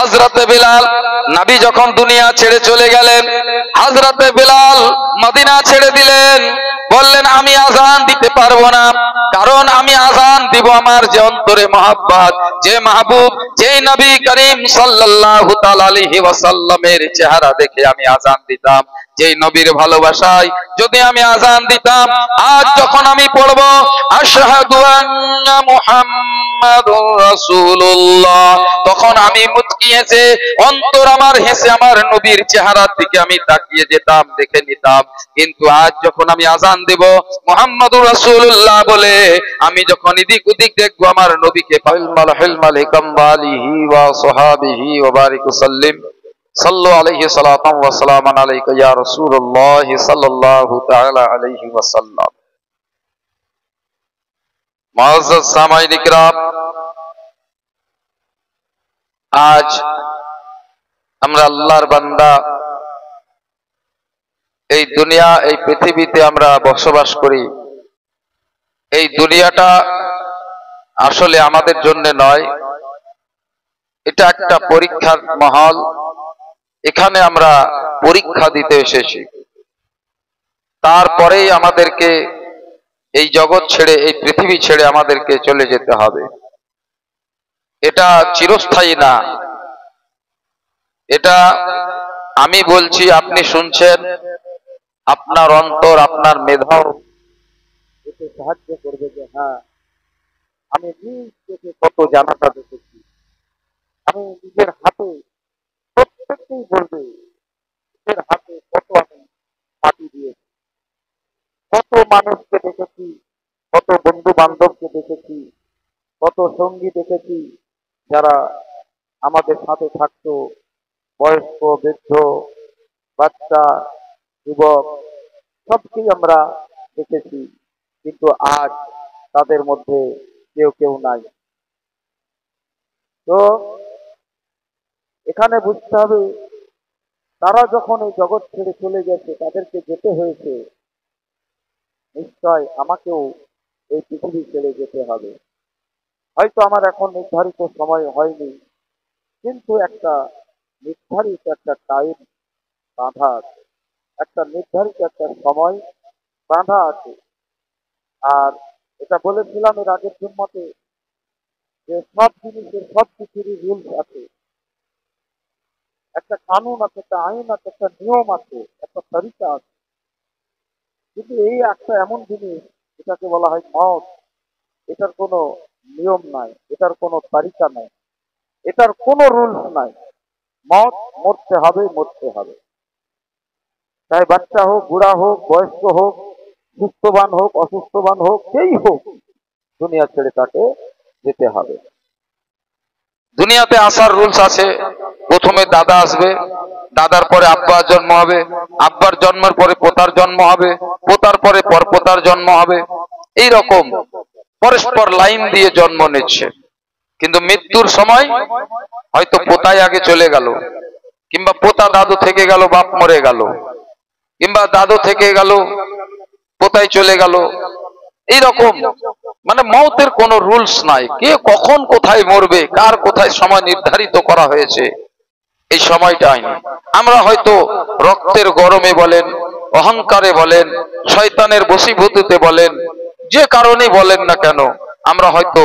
হযরতে বিলাল নবী যখন দুনিয়া ছেড়ে চলে গেলেন, হযরতে বিলাল মদিনা ছেড়ে দিলেন। বললেন আমি আজান দিতে পারবো না, কারণ আমি আজান দিব আমার যে অন্তরে মহব্বত, যে মাহবুব, যে নবী করিম সাল্লাল্লাহু তাআলা আলাইহি ওয়াসাল্লামের চেহারা দেখে আমি আজান দিতাম, যেই নবীর ভালোবাসায় যদি আমি আজান দিতাম, আজ যখন আমি পড়ব আশহাদু আন্না মুহাম্মাদুর রাসূলুল্লাহ, তখন আমি মুচকি হেসে, অন্তর আমার হেসে আমার নবীর চেহারার দিকে আমি তাকিয়ে যেতাম, দেখে নিতাম। কিন্তু আজ যখন আমি আজান দেব মুহাম্মাদুর রাসূলুল্লাহ বলে, আমি যখন এদিক ওদিক দেখবো আমার নবীকে, ওয়া সাহাবিহি ওয়া বারিক সাল্লিম সাল্লু আলাইহি সালাতাম ওয়া সালামান আলাইকা ইয়া রাসূলুল্লাহ সাল্লাল্লাহু তাআলা আলাইহি ওয়াসাল্লাম। মুআজ্জাজ সামাঈন ইকরাম, আজ আমরা আল্লাহর বান্দা, এই দুনিয়া, এই পৃথিবীতে আমরা বসবাস করি। এই দুনিয়াটা আসলে আমাদের জন্য নয়, এটা একটা পরীক্ষার মহল। এখানে আমরা পরীক্ষা দিতে এসেছি, তারপরেই আমাদেরকে এই জগৎ ছেড়ে, এই পৃথিবী ছেড়ে আমাদেরকে চলে যেতে হবে। এটা চিরস্থায়ী না। এটা আমি বলছি, আপনি শুনছেন, আপনার অন্তর, আপনার মেধাও এতে সাহায্য করবে যে হ্যাঁ, আমি নিজ থেকে কত জানাটা দেখেছি, আমি নিজের হাতে, প্রত্যেককেই বলবে নিজের হাতে কত আমি মাটি দিয়েছি, কত মানুষকে দেখেছি, কত বন্ধু বান্ধবকে দেখেছি, কত সঙ্গী দেখেছি যারা আমাদের সাথে থাকতো, বয়স্ক, বৃদ্ধ, বাচ্চা, যুবক, সবকেই আমরা দেখেছি। কিন্তু আজ তাদের মধ্যে কেউ কেউ নাই। তো এখানে বুঝতে হবে, তারা যখন এই জগৎ ছেড়ে চলে গেছে, তাদেরকে যেতে হয়েছে, নিশ্চয় আমাকেও এই পৃথিবী ছেড়ে যেতে হবে। হয়তো আমার এখন নির্ধারিত সময় হয়নি, কিন্তু একটা নির্ধারিত একটা টাইম বাঁধা আছে, একটা নির্ধারিত একটা সময় বাঁধা আছে। আর এটা বলেছিলাম এর আগের জন্মতে যে সব জিনিসের, সব কিছুরই রুলস আছে, একটা কানুন আছে, একটা আইন আছে, একটা নিয়ম আছে, একটা তরিকা আছে। কিন্তু এই একটা এমন জিনিস, এটাকে বলা হয় মওত, এটার কোনো নিয়ম নাই, এটার কোনো তারিকা নাই, এটার কোনো রুলস নাই। মওত মরতে হবে, মরতে হবে। চাই বাচ্চা হোক, বুড়া হোক, বয়স্ক হোক, সুস্থবান হোক, অসুস্থবান হোক, যেই হোক, দুনিয়া ছেড়ে তাকে যেতে হবে। দুনিয়াতে আসার রুলস আছে। প্রথমে দাদা আসবে, দাদার পরে আব্বার জন্ম হবে, আব্বার জন্মের পরে পোতার জন্ম হবে, পোতার পরে পরপোতার জন্ম হবে। এই রকম পরস্পর লাইন দিয়ে জন্ম নিচ্ছে। কিন্তু মৃত্যুর সময় হয়তো পোতাই আগে চলে গেল, কিংবা পোতা দাদু থেকে গেল, বাপ মরে গেল, কিংবা দাদু থেকে গেল, পোতাই চলে গেল। এইরকম মানে মওতের কোনো রুলস নাই। কে কখন কোথায় মরবে, কার কোথায় সময় নির্ধারিত করা হয়েছে, এই সময়টা হয়নি। আমরা হয়তো রক্তের গরমে বলেন, অহংকারে বলেন, শয়তানের বশীভূতিতে বলেন, যে কারণে বলেন না কেন, আমরা হয়তো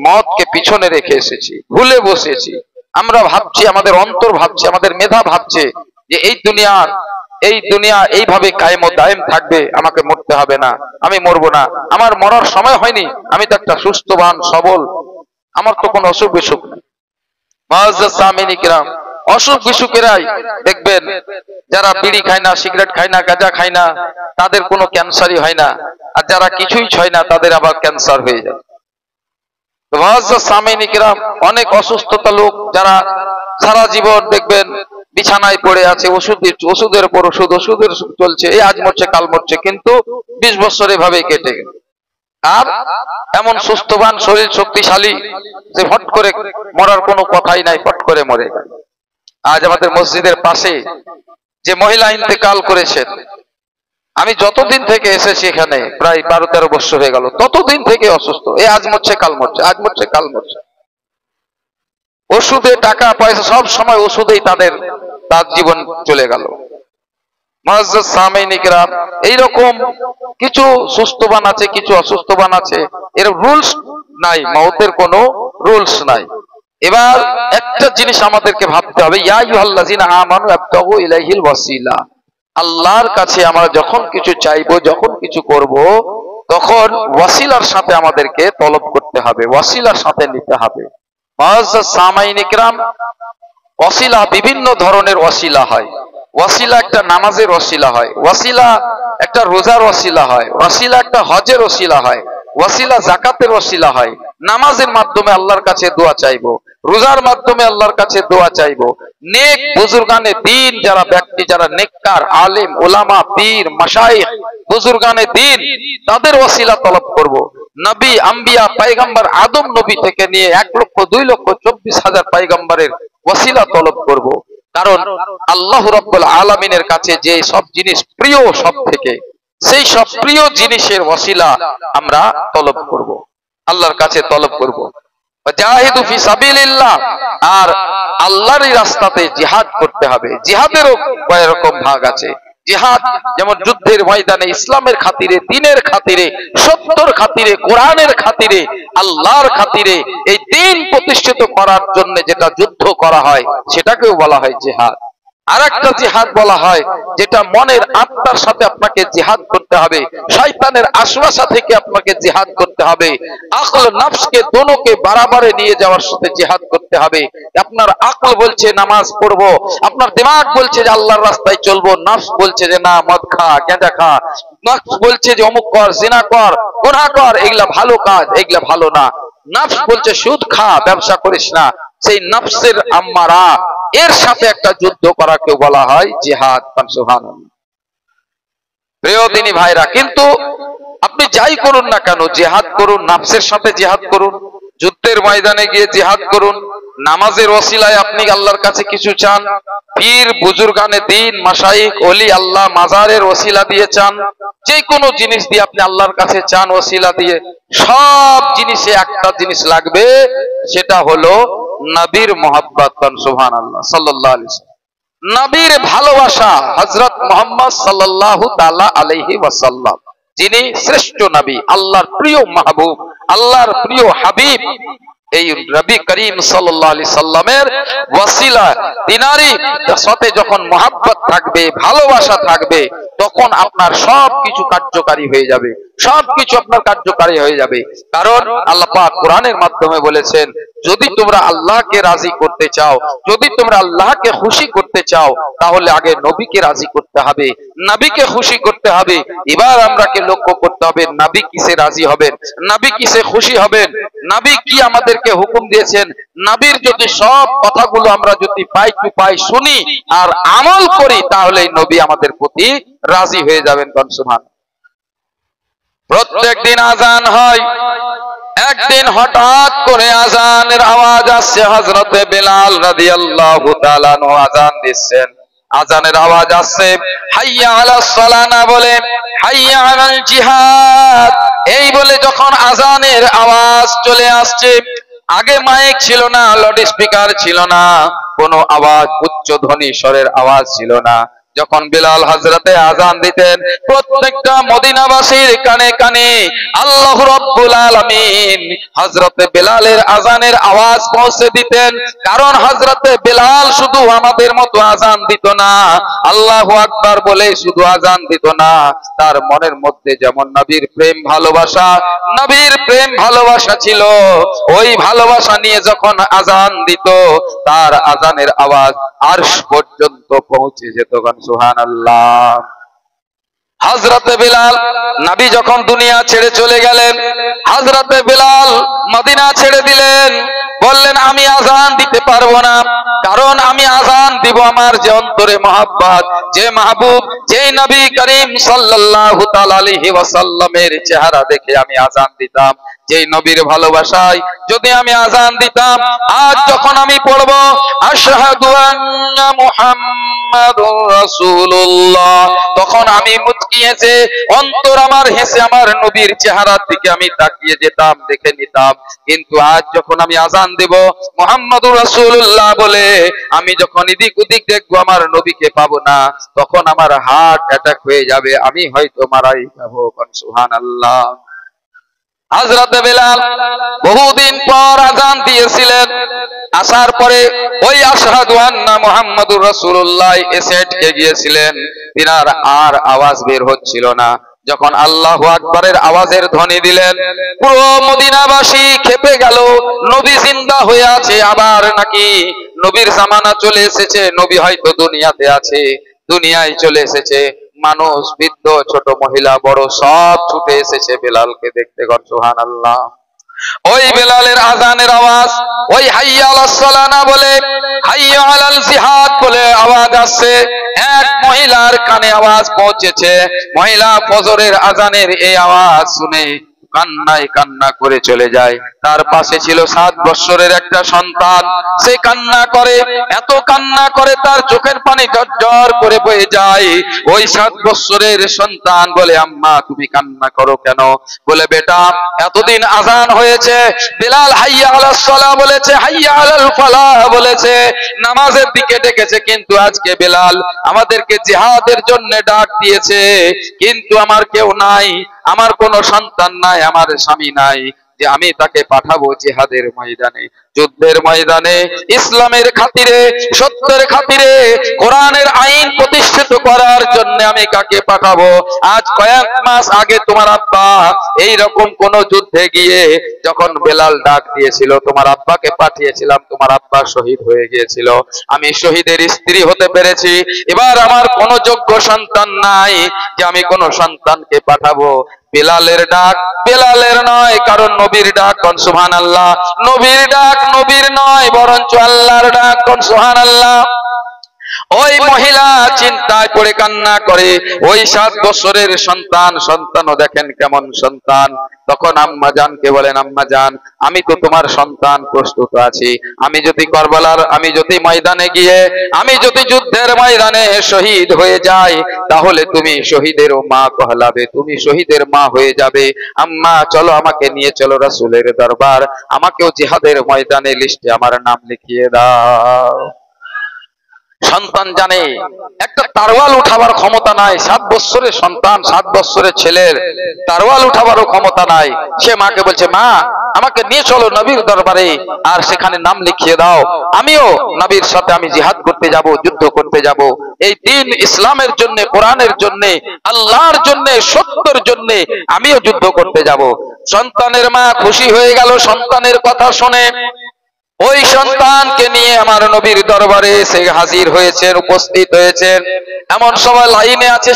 মওতকে পিছনে রেখে এসেছি, ভুলে বসেছি। আমরা ভাবছি, আমাদের অন্তর ভাবছে, আমাদের মেধা ভাবছে যে এই দুনিয়া এইভাবে কায়েম ও দায়েম থাকবে, আমাকে মরতে হবে না, আমি মরবো না, আমার মরার সময় হয়নি, আমি তো একটা সুস্থবান সবল, আমার তো কোনো অসুখ বিসুখ নেই। মুআজ্জাজ সামিঈন ইকরাম, অসুখ বিসুখেরাই দেখবেন যারা বিড়ি খায় না, সিগারেট খায় না, গাঁজা খায় না, তাদের কোনো ক্যান্সারই হয় না। আর যারা কিছুই ছয় না, তাদের আবার ক্যান্সার হয়ে যায়। মুআজ্জাজ সামিঈন ইকরাম, অনেক অসুস্থতা লোক যারা সারা জীবন দেখবেন বিছানায় পড়ে আছে, ওষুধের পর ওষুধ, ওষুধের চলছে, এই আজ মরছে কাল মরছে, কিন্তু 20 বছর এভাবেই কেটে গেল। আর এমন সুস্থবান শরীর, শক্তিশালী, যে ফট করে মরার কোনো কথাই নাই, ফট করে মরে গেল। আজ আমাদের মসজিদের পাশে যে মহিলা ইন্তেকাল করেছেন, আমি যতদিন থেকে এসেছি এখানে, প্রায় 12-13 বছর হয়ে গেল, ততদিন থেকে অসুস্থ, এই আজ মরছে কাল মরছে, আজ মরছে কাল মরছে। ওষুধে টাকা পয়সা সব সময় ওষুধেই তার জীবন চলে গেল। মুআজ্জাজ সামিঈন কিরাম, এইরকম কিছু সুস্থবান আছে, কিছু অসুস্থবান আছে, এর রুলস নাই, মওতের কোনো রুলস নাই। এবার একটা জিনিস আমাদেরকে ভাবতে হবে, ইয়া আইয়ুহাল্লাযিনা আমানু ইবতাগু ইলাইহিল ওয়াসিলা। আল্লাহর কাছে আমরা যখন কিছু চাইবো, যখন কিছু করব, তখন ওয়াসিলার সাথে আমাদেরকে তলব করতে হবে, ওয়াসিলার সাথে নিতে হবে। মুআজ্জাজ সামিঈন কিরাম, ওয়াসিলা বিভিন্ন ধরনের ওয়াসিলা হয়। ওয়াসিলা একটা নামাজের ওয়াসিলা হয়, ওয়াসিলা একটা রোজার ওয়াসিলা হয়, ওয়াসিলা একটা হজের ওয়াসিলা হয়, ওয়াসিলা যাকাতের ওয়াসিলা হয়। নামাজের মাধ্যমে আল্লাহর কাছে দোয়া চাইবো, রোজার মাধ্যমে আল্লাহর কাছে দোয়া চাইবো। নেক বুজুর্গানে দ্বীন যারা ব্যক্তি, যারা নেককার আলেম ওলামা পীর মাশায়েখ বুজুর্গানে দ্বীন, তাদের ওয়াসিলা তলব করব। নবী আম্বিয়া পয়গম্বর আদম নবী থেকে নিয়ে 1,02,24,000 পয়গম্বরের ওয়াসিলা তলব করব। কারণ আল্লাহ রাব্বুল আলামিনের কাছে যে সব জিনিস প্রিয় সব থেকে, সেই সব প্রিয় জিনিসের ওয়াসিলা আমরা তলব করব, আল্লাহর কাছে তলব করব। জাহিদু ফি সাবিলিল্লাহ, আর আল্লাহর রাস্তাতে জিহাদ করতে হবে। জিহাদেরও কয় রকম ভাগ আছে। জিহাদ যেমন যুদ্ধের ময়দানে ইসলামের খাতিরে, দ্বীনের খাতিরে, সত্যর খাতিরে, কোরআনের খাতিরে, আল্লাহর খাতিরে এই দ্বীন প্রতিষ্ঠিত করার জন্য যেটা যুদ্ধ করা হয় সেটাকেও বলা হয় জিহাদ। আর একটা জিহাদ বলা হয় যেটা মনের আত্মার সাথে আপনাকে জিহাদ করতে হবে, শয়তানের আশওয়াসা থেকে আপনাকে জিহাদ করতে হবে, আকল নফসকে দোনোকে বারাবারে নিয়ে যাওয়ার সাথে জিহাদ করতে হবে। আপনার আকল বলছে নামাজ পড়বো, আপনার দিমাগ বলছে যে আল্লাহর রাস্তায় চলবো, নফস বলছে যে না মদ খা, গাঁজা খা, নফস বলছে যে অমুক কর, জিনা কর, গুনাহ কর, এগুলা ভালো কাজ, এগুলা ভালো না। নফস বলছে সুদ খা, ব্যবসা করিস না। সেই নফসের আম্মারা এর সাথে একটা যুদ্ধ করাকে বলা হয় জিহাদ। সুবহানাল্লাহ। প্রিয় দিনী ভাইরা, কিন্তু আপনি যাই করুন না কেন, জিহাদ করুন, নফসের সাথে জিহাদ করুন, যুদ্ধের ময়দানে গিয়ে জিহাদ করুন, নামাজের ওসিলায় আপনি আল্লাহর কাছে কিছু চান, পীর বুজুর্গানে দ্বীন মাশায়েখ ওলি আল্লাহ মাজারের ওসিলা দিয়ে চান, যে কোনো জিনিস দিয়ে আপনি আল্লাহর কাছে চান ওসিলা দিয়ে, সব জিনিসে একটা জিনিস লাগবে, সেটা হলো নবীর মোহাব্বত। সুবহানাল্লাহ সাল্লাল্লাহু আলাইহি ওয়াসাল্লাম, নবীর ভালোবাসা। হযরত মুহাম্মদ সাল্লাল্লাহু তাআলা আলাইহি ওয়াসাল্লাম, যিনি শ্রেষ্ঠ নবী, আল্লাহর প্রিয় মাহবুব, আল্লাহর প্রিয় হাবিব, এই নবী করিম সাল্লাল্লাহু আলাইহি সাল্লামের ওয়াসিলা, তিনারই সাথে যখন মোহাব্বত থাকবে, ভালোবাসা থাকবে, তখন আপনার সবকিছু কার্যকারী হয়ে যাবে, সবকিছু আপনার কার্যকারী হয়ে যাবে। কারণ আল্লাহ পাক কোরআনের মাধ্যমে বলেছেন, যদি তোমরা আল্লাহকে রাজি করতে চাও, যদি তোমরা আল্লাহকে খুশি করতে চাও, তাহলে আগে নবীকে রাজি করতে হবে, নবীকে খুশি করতে হবে। এবার আমরাকে লক্ষ্য করতে হবে নবী কিসে রাজি হবেন, নবী কিসে খুশি হবেন, নবী কি আমাদেরকে হুকুম দিয়েছেন। নবীর যদি সব কথাগুলো আমরা যদি পাই টু পাই শুনি আর আমল করি, তাহলে নবী আমাদের প্রতি রাজি হয়ে যাবেন। সুবহানাল্লাহ। প্রত্যেক দিন আজান হয়, একদিন হঠাৎ করে আজানের আওয়াজ আসছে, হযরতে বেলাল রাদিয়াল্লাহু তাআলা আনহু আজান দিচ্ছেন, আজানের আওয়াজ আসছে, হাইয়া আলাস সালাহ না বলে হাইয়া আলাল জিহাদ, এই বলে যখন আজানের আওয়াজ চলে আসছে, আগে মাইক ছিল না, লাউড স্পিকার ছিল না, কোনো আওয়াজ উচ্চ ধ্বনি স্বরের আওয়াজ ছিল না, যখন বিলাল হযরতে আজান দিতেন, প্রত্যেকটা মদিনাবাসীর কানে কানে আল্লাহ রাব্বুল আলামিন হযরতে বিলালের আজানের আওয়াজ পৌঁছে দিতেন। কারণ হযরতে বিলাল শুধু আমাদের মতো আজান দিত না, আল্লাহু আকবার বলে শুধু আজান দিত না, তার মনের মধ্যে যেমন নবীর প্রেম ভালোবাসা, নবীর প্রেম ভালোবাসা ছিল, ওই ভালোবাসা নিয়ে যখন আজান দিত, তার আজানের আওয়াজ আরশ পর্যন্ত পৌঁছে যেত। সুবহানাল্লাহ। হযরতে বিলাল, নবী যখন দুনিয়া ছেড়ে চলে গেলেন, হযরতে বিলাল মদিনা ছেড়ে দিলেন, বললেন আমি আজান দিতে পারবো না, কারণ আমি আজান দিব আমার যে অন্তরে মহব্বত, যে মাহবুব, যে নবী করিম সাল্লাল্লাহু তাআলা আলাইহি ওয়াসাল্লামের চেহারা দেখে আমি আজান দিতাম, যেই নবীর ভালোবাসায় যদি আমি আজান দিতাম, আজ যখন আমি পড়ব আশহাদু আন্না মুহাম্মাদুর রাসূলুল্লাহ, তখন আমি মুচকি হেসে, অন্তর আমার হেসে আমার নবীর চেহারার দিকে আমি তাকিয়ে যেতাম, দেখে নিতাম। কিন্তু আজ যখন আমি আজান দেব মুহাম্মাদুর রাসূলুল্লাহ বলে, আমি যখন এদিক ওদিক দেখবো আমার নবীকে পাবো না, তখন আমার হার্ট অ্যাটাক হয়ে যাবে, আমি হয়তো মারাই যাবো। সুবহানাল্লাহ। হযরত বেলাল বহুদিন পর আজান দিয়েছিলেন, আসার পরে ওই আশহাদু আন্না মুহাম্মাদুর রাসূলুল্লাহ এসে আটকে গিয়েছিলেন, তিনার আর আওয়াজ বের হচ্ছিল না। যখন আল্লাহু আকবারের আওয়াজের ধ্বনি দিলেন, পুরো মদিনাবাসী খেপে গেল, নবী জিন্দা হয়ে আছে, আবার নাকি নবীর জামানা চলে এসেছে, নবী হয়তো দুনিয়াতে আছে, দুনিয়ায় চলে এসেছে। মানুষ, বৃদ্ধ, ছোট, মহিলা, বড় সব ছুটে এসেছে বেলালকে দেখতে। সুবহানাল্লাহ। ওই বেলালের আজানের আওয়াজ, ওই হাইয়া আলাস সালাহ না বলে হাইয়া আলাল জিহাদ বলে আওয়াজ আসছে। এক মহিলার কানে আওয়াজ পৌঁছেছে, মহিলা ফজরের আজানের এই আওয়াজ শুনে কান্নায় কান্না করে চলে যায়। তার পাশে ছিল 7 বছরের একটা সন্তান, সে কান্না করে, এত কান্না করে তার চোখের পানি ঝরঝর করে বয়ে যায়। ওই 7 বছরের সন্তান বলে, আম্মা তুমি কান্না করো কেন? বলে, বেটা এতদিন আজান হয়েছে, বেলাল হাইয়া আলাস সালাহ বলেছে, হাইয়া আলাল ফালাহ বলেছে, নামাজের দিকে ডেকেছে, কিন্তু আজকে বেলাল আমাদেরকে জিহাদের জন্য ডাক দিয়েছে, কিন্তু আমার কেউ নাই, আমার কোনো সন্তান নাই, আমার স্বামী নাই, যে আমি তাকে পাঠাবো জিহাদের ময়দানে, যুদ্ধের ময়দানে, ইসলামের খাতিরে, সত্যের খাতিরে, কোরআনের আইন প্রতিষ্ঠিত করার জন্য আমি কাকে পাঠাবো? আজ কয়েক মাস আগে তোমার আব্বা এই রকম কোন যুদ্ধে গিয়ে যখন বেলাল ডাক দিয়েছিল, তোমার আব্বাকে পাঠিয়েছিলাম, তোমার আব্বা শহীদ হয়ে গিয়েছিল, আমি শহীদের স্ত্রী হতে পেরেছি, এবার আমার কোনো যোগ্য সন্তান নাই যে আমি কোনো সন্তানকে পাঠাবো। বেলালের ডাক বেলালের নয়, কারণ নবীর ডাক। সুবহানাল্লাহ। নবীর ডাক নবীর নয়, বরঞ্চ আল্লাহর ডাক। সুবহানাল্লাহ। ওই মহিলা চিন্তায় পড়ে কান্না করে, ওই 7 বছরের সন্তান, সন্তানও দেখেন কেমন সন্তান। তখন আম্মা জানকে বলেন, আম্মা জান আমি তো তোমার সন্তান, প্রস্তুত আছি, আমি যদি কারবালার, আমি যদি ময়দানে গিয়ে, আমি যদি যুদ্ধের ময়দানে শহীদ হয়ে যাই, তাহলে তুমি শহীদেরও মা কহলাবে, তুমি শহীদের মা হয়ে যাবে। আম্মা চলো, আমাকে নিয়ে চলো রাসূলের দরবার, আমাকেও জিহাদের ময়দানে লিস্টে আমার নাম লিখিয়ে দাও। সন্তান জানে একটা তারওয়াল উঠাবার ক্ষমতা নাই, 7 বছরের সন্তান, 7 বছরের ছেলের তারওয়াল উঠাবারও ক্ষমতা নাই। সে মাকে বলছে, মা আমাকে নিয়ে চলো নবীর দরবারে, আর সেখানে নাম লিখিয়ে দাও, আমিও নবীর সাথে আমি জিহাদ করতে যাব, যুদ্ধ করতে যাব, এই দিন ইসলামের জন্য, কোরআনের জন্য, আল্লাহর জন্য, সত্যের জন্য আমিও যুদ্ধ করতে যাব। সন্তানের মা খুশি হয়ে গেল সন্তানের কথা শুনে। ওই সন্তানকে নিয়ে আমার নবীর দরবারে এসে হাজির হয়েছেন, উপস্থিত হয়েছেন। এমন সময় লাইনে আছে,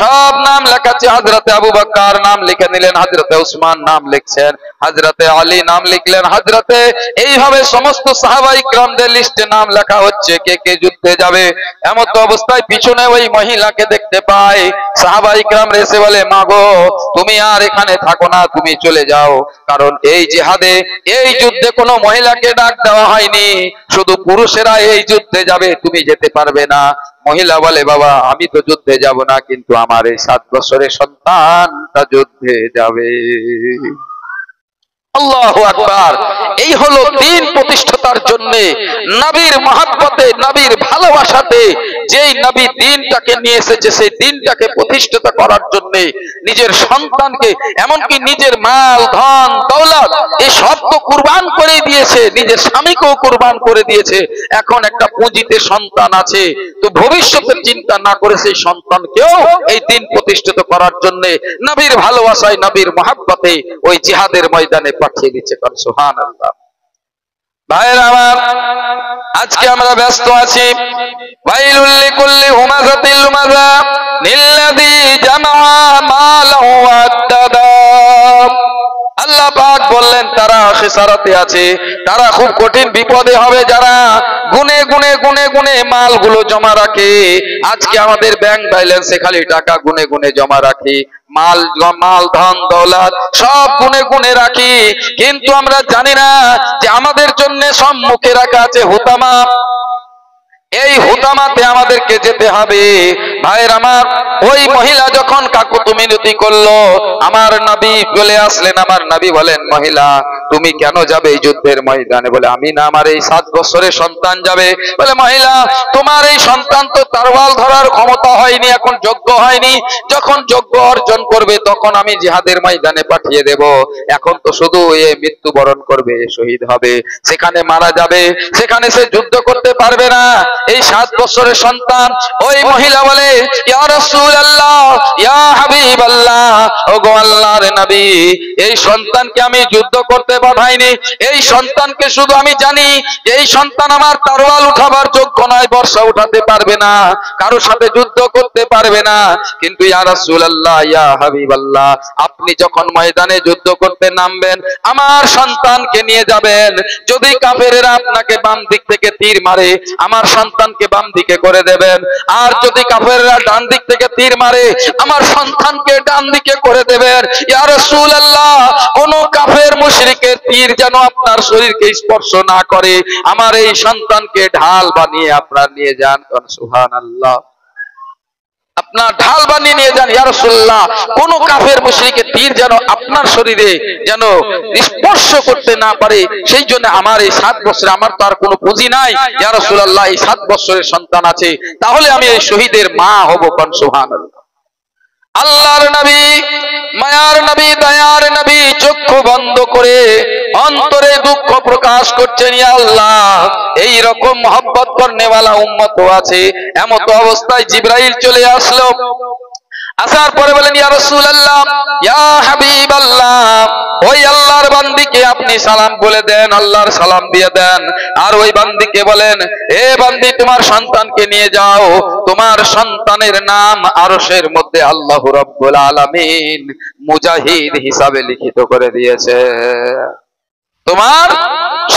সব নাম লেখাচ্ছে। হযরতে আবু বকর নাম লিখে নিলেন, হযরতে উসমান নাম লিখছেন, হযরতে আলী নাম লিখলেন, হযরতে, এইভাবে সমস্ত সাহাবায়ে কিরামদের লিস্টে নাম লেখা হচ্ছে, কে কে যুদ্ধে যাবে। এমন তো অবস্থায় পিছনে ওই মহিলাকে দেখতে পায়। সাহাবায়ে কিরাম এসে বলে, মা গো তুমি আর এখানে থাকো না, তুমি চলে যাও, কারণ এই জিহাদে, এই যুদ্ধে কোনো মহিলাকে ডাক দেওয়া হয়নি, শুধু পুরুষেরা এই যুদ্ধে যাবে, তুমি যেতে পারবে না। মহিলা বলে, বাবা আমি তো যুদ্ধে যাব না, কিন্তু আমার এই 7 বছরের সন্তানটা যুদ্ধে যাবে। আল্লাহু আকবার। এই হলো দ্বীন প্রতিষ্ঠার জন্য, নবীর মহব্বতে, নবীর ভালোবাসাতে, যেই নবী দ্বীনটাকে নিয়ে এসেছে, সেই দ্বীনটাকে প্রতিষ্ঠিত করার জন্য নিজের সন্তানকে, এমনকি নিজের মাল, ধন, দৌলত এই সব তো কুরবান করে দিয়েছে, নিজের স্বামীকেও কুরবান করে দিয়েছে। এখন একটা পুঁজিতে সন্তান আছে, তো ভবিষ্যতের চিন্তা না করে সেই সন্তানকেও এই দ্বীন প্রতিষ্ঠিত করার জন্য নবীর ভালোবাসায়, নবীর মহব্বতে ওই জিহাদের ময়দানে পাঠিয়ে দিচ্ছে। সুবহানাল্লাহ। ভাইরা আমার, আজকে আমরা ব্যস্ত আছি। ওয়াইলুল লিকুল্লি হুমাযাতিল লুমাযা লিল্লাযী জামা মালাহু ওয়া'তাদা। আল্লাহ পাক বললেন তারা খেসারাতে আছে, তারা খুব কঠিন বিপদে হবে, যারা গুনে গুনে গুনে গুনে মালগুলো জমা রাখে। আজকে আমাদের ব্যাংক ব্যালেন্সে খালি টাকা গুনে গুনে জমা রাখি, মাল ধন দৌলত সব গুনে গুনে রাখি, কিন্তু আমরা জানি না যে আমাদের জন্য সম্মুখে রাখা আছে হুতামা। এই হুতামাতে আমাদেরকে যেতে হবে। ভাইয়ের আমার, ওই মহিলা যখন কাকুতি মিনতি করলো, আমার নবী চলে আসলেন। আমার নবী বলেন, মহিলা তুমি কেন যাবে এই যুদ্ধের ময়দানে? বলে, আমি না, আমার এই 7 বছরের সন্তান যাবে। বলে, মহিলা তোমার এই সন্তান তো তরোয়াল ধরার ক্ষমতা হয়নি, এখন যোগ্য হয়নি, যখন যোগ্য অর্জন করবে তখন আমি জিহাদের ময়দানে পাঠিয়ে দেব। এখন তো শুধু এ মৃত্যুবরণ করবে, শহীদ হবে, সেখানে মারা যাবে, সেখানে সে যুদ্ধ করতে পারবে না। এই 7 বছরের সন্তান। ওই মহিলা বলে, ইয়া রাসূলুল্লাহ, ইয়া হাবিবাল্লাহ, ওগো আল্লাহর নবী, এই সন্তানকে আমি যুদ্ধ করতে পাঠাইনি। এই সন্তানকে শুধু আমি জানি যে এই সন্তান আমার তরোয়াল উঠাবার যোগ্য নয়, বর্শা উঠাতে পারবে না, কারোর সাথে যুদ্ধ করতে পারবে না। কিন্তু ইয়া রাসূলুল্লাহ, ইয়া হাবিবাল্লাহ, আপনি যখন ময়দানে যুদ্ধ করতে নামবেন আমার সন্তানকে নিয়ে যাবেন। যদি কাফেরেরা আপনাকে বাম দিক থেকে তীর মারে, আমার সন্তানকে বাম দিকে করে দেবেন। আর যদি কাফেররা ডান দিক থেকে তীর মারে, আমার সন্তানকে ডান দিকে করে দেবেন। ইয়া রাসূলুল্লাহ, কোন কাফের মুশরিকের তীর যেন আপনার শরীরকে স্পর্শ না করে, আমার এই সন্তানকে ঢাল বানিয়ে আপনার নিয়ে যান। সুবহানাল্লাহ, আপনার ঢাল বানিয়ে নিয়ে যান। ইয়া রাসূলুল্লাহ, কোন কাফের মুশরিকের তীর যেন আপনার শরীরে যেন স্পর্শ করতে না পারে, সেই জন্য আমার এই 7 বছরে, আমার তো আর কোনো পুঁজি নাই, ইয়া রাসূলুল্লাহ এই 7 বছরের সন্তান আছে, তাহলে আমি এই শহীদের মা হব। কোন সুবহানাল্লাহ। আল্লাহর নবী, মায়ার নবী, দয়ার নবী চক্ষু বন্ধ করে অন্তরে দুঃখ প্রকাশ করছেন, ইয়া আল্লাহ, এই রকম মহব্বত করনেওয়ালা উম্মত আছে। এমত অবস্থায় জিবরাইল চলে আসলো। আসার পরে বলেন, ইয়া রাসূলুল্লাহ, ইয়া হাবিবাল্লাহ, ওই আল্লাহর বান্দিকে আপনি সালাম বলে দেন, আল্লাহর সালাম দিয়ে দেন। আর ওই বান্দিকে বলেন, এ বান্দি তোমার সন্তানকে নিয়ে যাও, তোমার সন্তানের নাম আরশের মধ্যে আল্লাহ রাব্বুল আলামিন মুজাহিদ হিসাবে লিখিত করে দিয়েছে। তোমার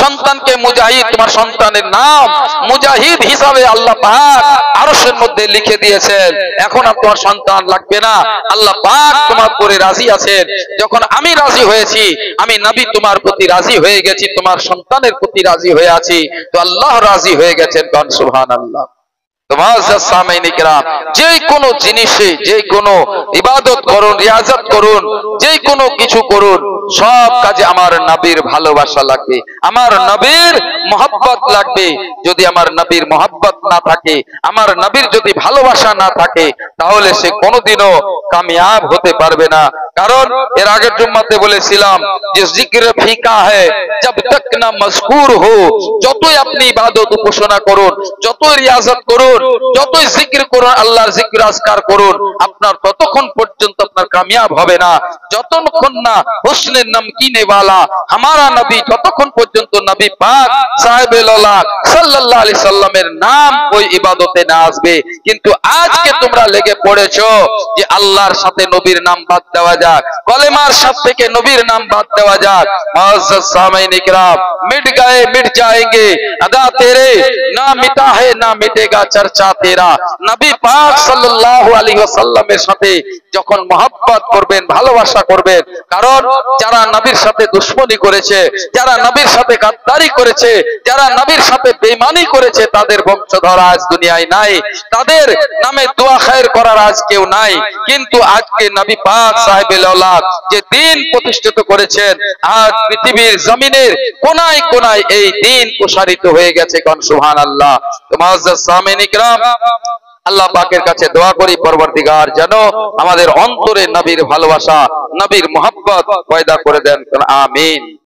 সন্তানকে মুজাহিদ, তোমার সন্তানের নাম মুজাহিদ হিসাবে আল্লাহ পাক আরশের মধ্যে লিখে দিয়েছেন। এখন আর তোমার সন্তান লাগবে না, আল্লাহ পাক তোমার উপরে রাজি আছেন। যখন আমি রাজি হয়েছি, আমি নবী তোমার প্রতি রাজি হয়ে গেছি, তোমার সন্তানের প্রতি রাজি হয়ে আছি, তো আল্লাহ রাজি হয়ে গেছেন। কান সুবহানাল্লাহ। যে কোনো জিনিসে, যে কোনো ইবাদত করুন, রিয়াজত করুন, যে কোনো কিছু করুন, সব কাজে আমার নবীর ভালোবাসা লাগবে, আমার নবীর মহব্বত লাগবে। যদি আমার নবীর মহব্বত না থাকে, আমার নবীর যদি ভালোবাসা না থাকে, তাহলে সে কোনোদিনও কামিয়াব হতে পারবে না। কারণ এর আগের জুম্মাতে বলেছিলাম যে জিক্র ফিকা হ্যায় জব তক না মজকুর হো। যতই আপনি ইবাদত উপাসনা করুন, যতই রিয়াজত করুন, যতই জিক্র করুন, আল্লাহর জিক্র আজকার করুন, আপনার ততক্ষণ পর্যন্ত আপনার কামিয়াব হবে না, যতক্ষণ না হুসনে নমকিনে ওয়ালা हमारा নবী, যতক্ষণ পর্যন্ত নবী পাক সাহেবে লালা সাল্লাল্লাহু আলাইহি সাল্লামের নাম ওই ইবাদতে না আসবে। কিন্তু আজকে তোমরা লেগে পড়েছো যে আল্লাহর সাথে নবীর নাম বাদ দেওয়া যাক, কলেমার সাথ থেকে নবীর নাম বাদ দেওয়া যাক। মুআজ্জাজ সামিঈন ইকরাম, মিট গয়ে মিট जाएंगे अदा तेरे, ना मिटा है ना मिटेगा चर्चा तेरा। নবী পাক সাল্লাল্লাহু আলাইহি ওয়াসাল্লামের সাথে যখন মহব্বত করবেন, ভালোবাসা করবেন, কারণ যারা নবীর সাথে দুশমনি করেছে, যারা নবীর সাথে গাদ্দারি করেছে, যারা নবীর সাথে বেঈমানি করেছে, তাদের বংশধর আজ দুনিয়ায় নাই, তাদের নামে দোয়া খায়ের করার আজ কেউ নাই। কিন্তু আজকে নবী পাক সাহেবে লাউলাদ যে দ্বীন প্রতিষ্ঠিত করেছেন, আজ পৃথিবীর জমিনের কোনায় কোনায় এই দ্বীন প্রসারিত হয়ে গেছে। কোন সুবহানাল্লাহ। তো মুআজ্জাজ সামিঈন ইকরাম, আল্লাহ পাকের কাছে দোয়া করি পরবর্তীগার যেন আমাদের অন্তরে নবীর ভালোবাসা, নবীর মহব্বত পয়দা করে দেন। আমিন।